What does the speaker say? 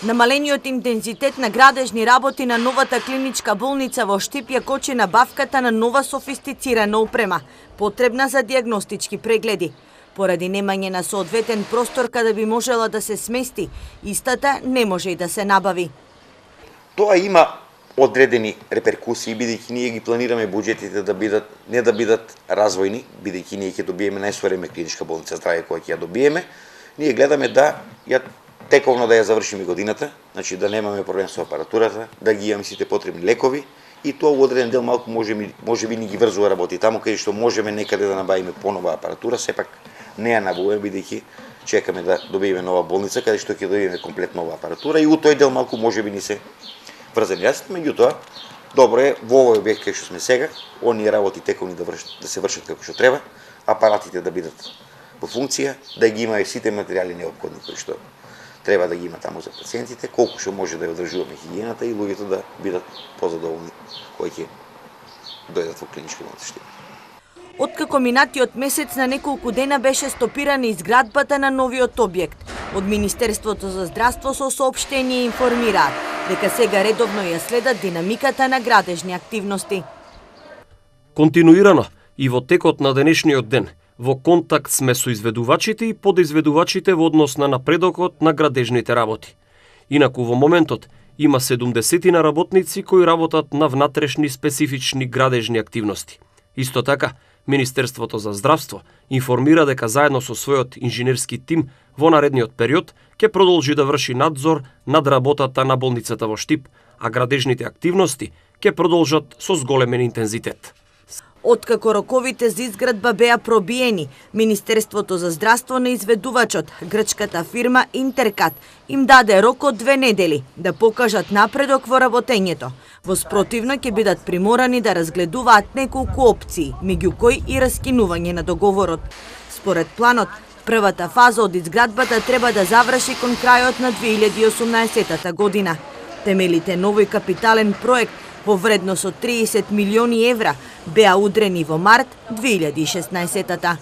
Намалениот интензитет на градежни работи на новата клиничка болница во Штип ја кочи набавката на нова софистицирана опрема, потребна за дијагностички прегледи. Поради немање на соодветен простор каде би можела да се смести, истата не може и да се набави. Тоа има одредени реперкусии, бидејќи ние ги планираме буџетите не да бидат развојни, бидејќи ние ќе добиеме најсовреме клиничка болница здравје која ќе ја добиеме, ние гледаме да ја тековно да ја завршиме годината, значи да немаме проблем со апаратурата, да ги имаме сите потребни лекови и тоа во одреден дел малку може би ни ги врзува работи таму каде што можеме некаде да набавиме понова апаратура, сепак не ја набавуваме бидејќи чекаме да добиеме нова болница каде што ќе добиеме комплет нова апаратура и у тој дел малку можеби ни се врзани јасни, меѓутоа добро е во овој објект кај што сме сега, оние работи тековни да се вршат како што треба, апаратите да бидат во функција, да ги имаме сите материјали неопходни кои што треба да ги има таму за пациентите, колку што може да ја одржуваме хигиената и луѓето да бидат позадоволни кои ќе дојдат во клиничка болница Штип. Откако минатиот месец на неколку дена беше стопирана изградбата на новиот објект, од Министерството за здравство со соопштение информираат дека сега редовно ја следат динамиката на градежни активности. Континуирано и во текот на денешниот ден во контакт сме со изведувачите и подизведувачите во однос на напредокот на градежните работи. Инаку во моментот има 70 на работници кои работат на внатрешни специфични градежни активности. Исто така, Министерството за здравство информира дека заедно со својот инженерски тим во наредниот период ќе продолжи да врши надзор над работата на болницата во Штип, а градежните активности ќе продолжат со зголемен интензитет. Откако роковите за изградба беа пробиени, Министерството за здравство на изведувачот, грчката фирма Интеркат, им даде рок од 2 недели да покажат напредок во работењето. Во спротивно ќе бидат приморани да разгледуваат неколку опции, меѓу кои и раскинување на договорот. Според планот, првата фаза од изградбата треба да заврши кон крајот на 2018 година. Темелите новој капитален проект во вредност од 30 милиони евра беа удрени во март 2016.